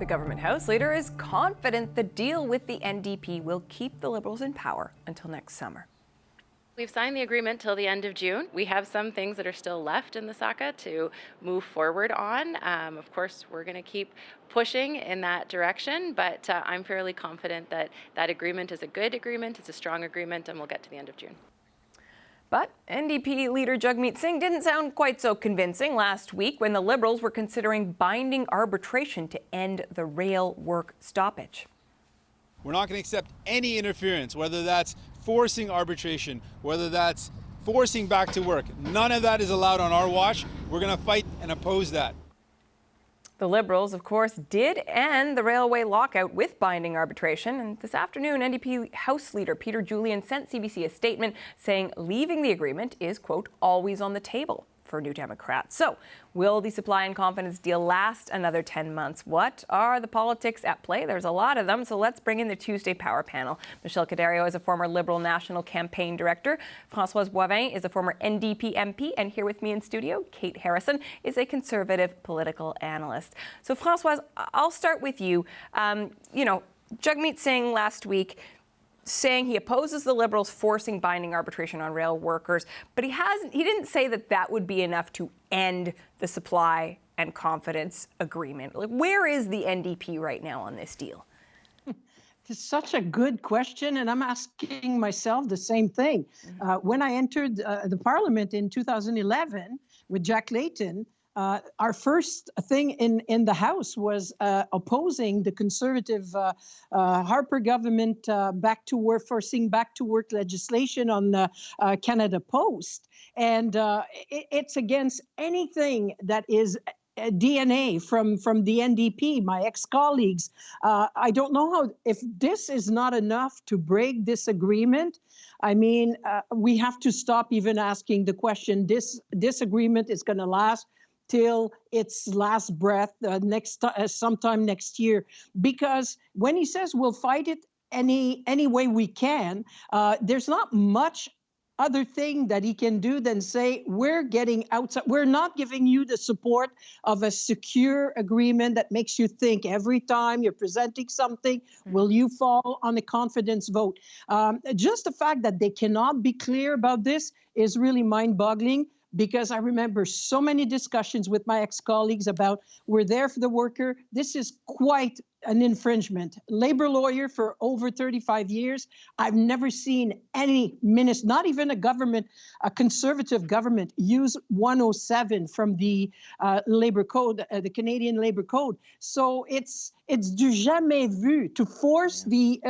The government House Leader is confident the deal with the NDP will keep the Liberals in power until next summer. We've signed the agreement till the end of June. We have some things that are still left in the SACA to move forward on. Of course, we're going to keep pushing in that direction, but I'm fairly confident that that agreement is a good agreement, it's a strong agreement, and we'll get to the end of June. But NDP leader Jagmeet Singh didn't sound quite so convincing last week when the Liberals were considering binding arbitration to end the rail work stoppage. We're not going to accept any interference, whether that's forcing arbitration, whether that's forcing back to work. None of that is allowed on our watch. We're going to fight and oppose that. The Liberals, of course, did end the railway lockout with binding arbitration. And this afternoon, NDP House Leader Peter Julian sent CBC a statement saying leaving the agreement is, quote, always on the table for New Democrats. So will the supply and confidence deal last another 10 months? What are the politics at play? There's a lot of them. So let's bring in the Tuesday Power Panel. Michelle Cadario is a former Liberal National Campaign Director. Françoise Boivin is a former NDP MP. And here with me in studio, Kate Harrison is a Conservative political analyst. So Françoise, I'll start with you. Jagmeet Singh last week saying he opposes the Liberals forcing binding arbitration on rail workers, but he didn't say that would be enough to end the supply and confidence agreement. Like, where is the NDP right now on this deal? It's such a good question, and I'm asking myself the same thing. When I entered the Parliament in 2011 with Jack Layton, our first thing in the House was opposing the Conservative Harper government forcing back to work legislation on Canada Post. And it's against anything that is DNA from the NDP, my ex-colleagues. I don't know if this is not enough to break this agreement. I mean, we have to stop even asking the question, this agreement is going to last till its last breath sometime next year. Because when he says we'll fight it any way we can, there's not much other thing that he can do than say, we're getting outside. We're not giving you the support of a secure agreement that makes you think every time you're presenting something, will you fall on a confidence vote? Just the fact that they cannot be clear about this is really mind-boggling. Because I remember so many discussions with my ex-colleagues about we're there for the worker. This is quite an infringement. Labor lawyer for over 35 years. I've never seen any minister, not even a conservative government, use 107 from the labor code, the Canadian Labor Code. So it's du jamais vu to force the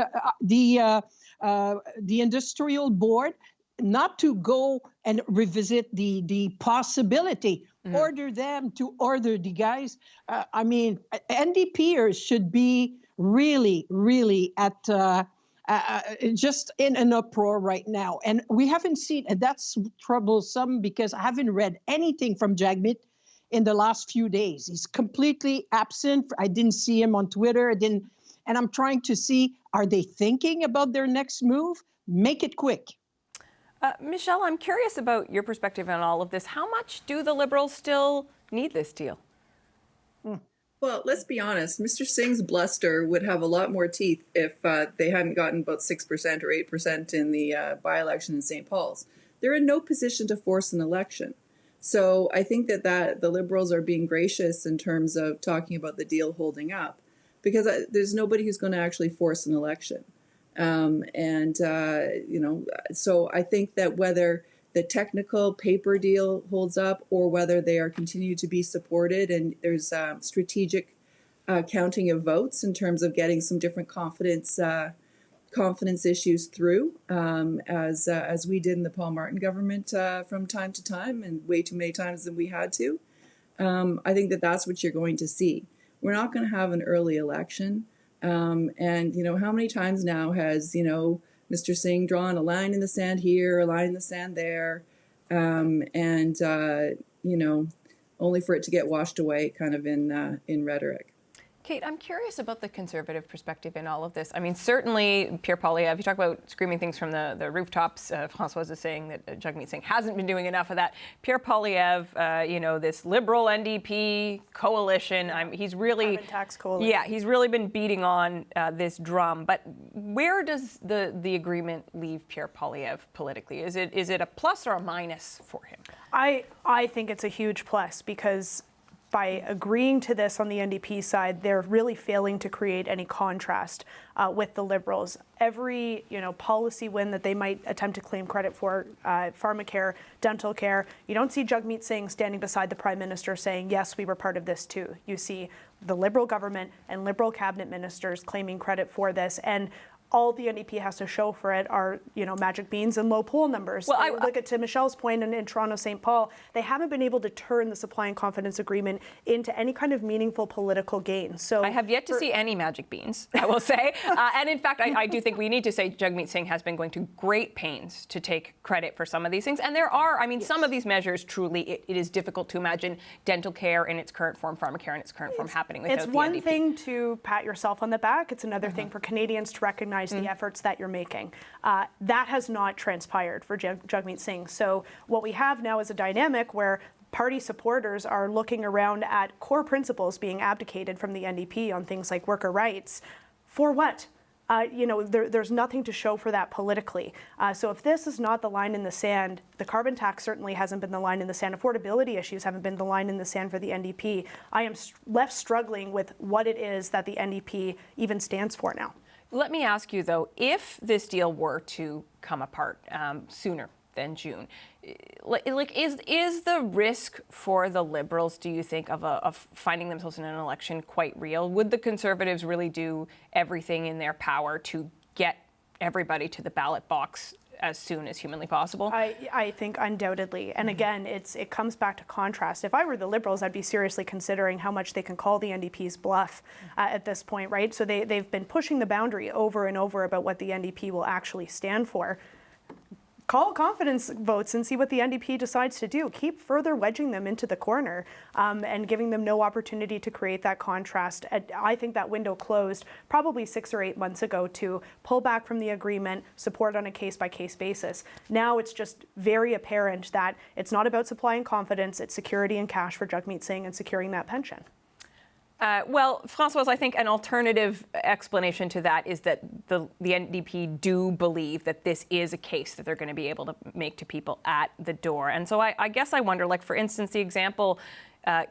industrial board not to go and revisit the possibility, order them to order the guys. NDPers should be really, really at just in an uproar right now. And we haven't seen, and that's troublesome because I haven't read anything from Jagmeet in the last few days. He's completely absent. I didn't see him on Twitter. And I'm trying to see, are they thinking about their next move? Make it quick. Michelle, I'm curious about your perspective on all of this. How much do the Liberals still need this deal? Well, let's be honest. Mr. Singh's bluster would have a lot more teeth if they hadn't gotten about 6% or 8% in the by-election in St. Paul's. They're in no position to force an election. So I think that the Liberals are being gracious in terms of talking about the deal holding up, because there's nobody who's going to actually force an election. So I think that whether the technical paper deal holds up or whether they are continued to be supported and there's strategic counting of votes in terms of getting some different confidence issues through, as we did in the Paul Martin government from time to time, and way too many times than we had to. I think that's what you're going to see. We're not going to have an early election. And how many times now has, Mr. Singh drawn a line in the sand here, a line in the sand there, only for it to get washed away kind of in rhetoric. Kate, I'm curious about the Conservative perspective in all of this. I mean, certainly Pierre Poilievre, you talk about screaming things from the rooftops. Françoise is saying that Jagmeet Singh hasn't been doing enough of that. Pierre Poilievre, this Liberal NDP coalition, he's really... Carbon tax coalition. Yeah, he's really been beating on this drum. But where does the agreement leave Pierre Poilievre politically? Is it a plus or a minus for him? I think it's a huge plus, because by agreeing to this on the NDP side, they're really failing to create any contrast with the Liberals. Every policy win that they might attempt to claim credit for, pharmacare, dental care, you don't see Jagmeet Singh standing beside the Prime Minister saying, yes, we were part of this too. You see the Liberal government and Liberal cabinet ministers claiming credit for this, and all the NDP has to show for it are, magic beans and low poll numbers. Well, I look at, to Michelle's point, in Toronto, St. Paul, they haven't been able to turn the supply and confidence agreement into any kind of meaningful political gain. So I have yet to see any magic beans, I will say. And in fact, I do think we need to say Jagmeet Singh has been going to great pains to take credit for some of these things. And there are, yes, some of these measures, truly, it is difficult to imagine dental care in its current form, pharmacare in its current form happening without the NDP. It's one thing to pat yourself on the back. It's another thing for Canadians to recognize the efforts that you're making. That has not transpired for Jagmeet Singh. So what we have now is a dynamic where party supporters are looking around at core principles being abdicated from the NDP on things like worker rights. For what? There's nothing to show for that politically. So if this is not the line in the sand, the carbon tax certainly hasn't been the line in the sand. Affordability issues haven't been the line in the sand for the NDP. I am left struggling with what it is that the NDP even stands for now. Let me ask you, though, if this deal were to come apart sooner than June, is the risk for the Liberals, do you think, of finding themselves in an election quite real? Would the Conservatives really do everything in their power to get everybody to the ballot box as soon as humanly possible? I think undoubtedly. And again, it comes back to contrast. If I were the Liberals, I'd be seriously considering how much they can call the NDP's bluff at this point, right? So they've been pushing the boundary over and over about what the NDP will actually stand for. Call confidence votes and see what the NDP decides to do. Keep further wedging them into the corner and giving them no opportunity to create that contrast. I think that window closed probably 6 or 8 months ago to pull back from the agreement, support on a case-by-case basis. Now it's just very apparent that it's not about supply and confidence, it's security and cash for Jagmeet Singh and securing that pension. Well, Françoise, I think an alternative explanation to that is that the NDP do believe that this is a case that they're going to be able to make to people at the door. And so I guess I wonder, like, for instance, the example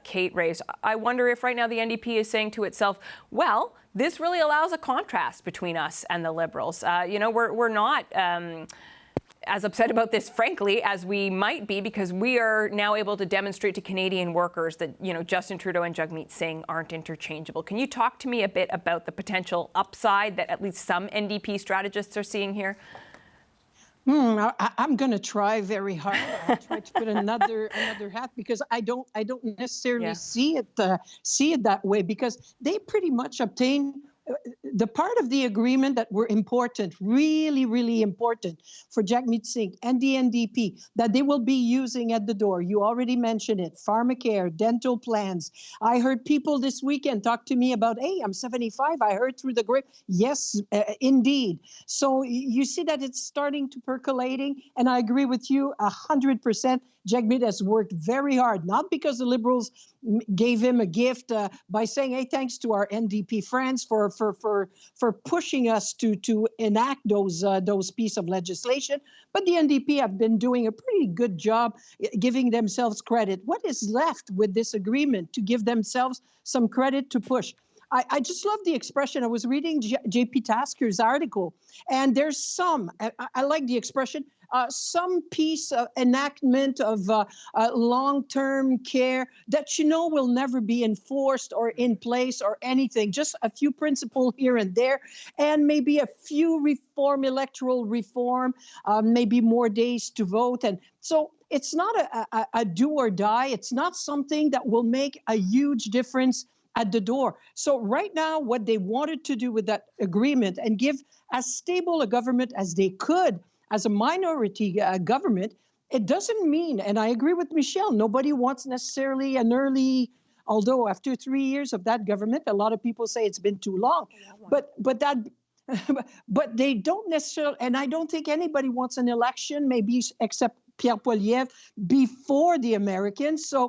Kate raised, I wonder if right now the NDP is saying to itself, well, this really allows a contrast between us and the Liberals. We're not as upset about this, frankly, as we might be, because we are now able to demonstrate to Canadian workers that, Justin Trudeau and Jagmeet Singh aren't interchangeable. Can you talk to me a bit about the potential upside that at least some NDP strategists are seeing here? I'm going to try very hard. I'll try to put another hat, because I don't necessarily see it that way, because they pretty much obtain the part of the agreement that were important, really, really important for Jagmeet Singh and the NDP, that they will be using at the door. You already mentioned it, pharmacare, dental plans. I heard people this weekend talk to me about, hey, I'm 75. I heard through the grape. Yes, indeed. So you see that it's starting to percolating. And I agree with you 100%. Jagmeet has worked very hard, not because the Liberals gave him a gift by saying, hey, thanks to our NDP friends for pushing us to enact those pieces of legislation. But the NDP have been doing a pretty good job giving themselves credit. What is left with this agreement to give themselves some credit to push? I just love the expression. I was reading J.P. Tasker's article, and there's I like the expression, some piece of enactment of long-term care that will never be enforced or in place or anything. Just a few principles here and there, and maybe a few electoral reform, maybe more days to vote. And so it's not a do or die. It's not something that will make a huge difference at the door. So right now, what they wanted to do with that agreement and give as stable a government as they could as a minority government, it doesn't mean, and I agree with Michelle, nobody wants necessarily an early Although after 3 years of that government, a lot of people say it's been too long. But they don't necessarily, and I don't think anybody wants an election, maybe except Pierre Poilievre, before the Americans. So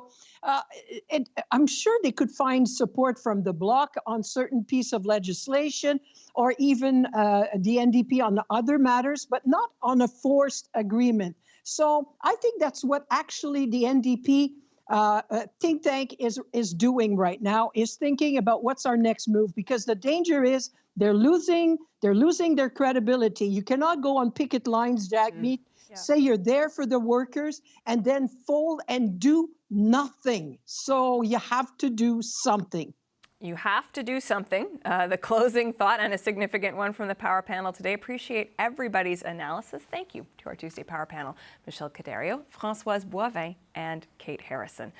I'm sure they could find support from the Bloc on certain piece of legislation, or even the NDP on the other matters, but not on a forced agreement. So I think that's what actually the NDP think tank is doing right now, is thinking about what's our next move, because the danger is they're losing their credibility. You cannot go on picket lines, Jagmeet, say you're there for the workers, and then fold and do nothing. So you have to do something. You have to do something. The closing thought, and a significant one from the Power Panel today. Appreciate everybody's analysis. Thank you to our Tuesday Power Panel, Michelle Caderio, Françoise Boivin, and Kate Harrison.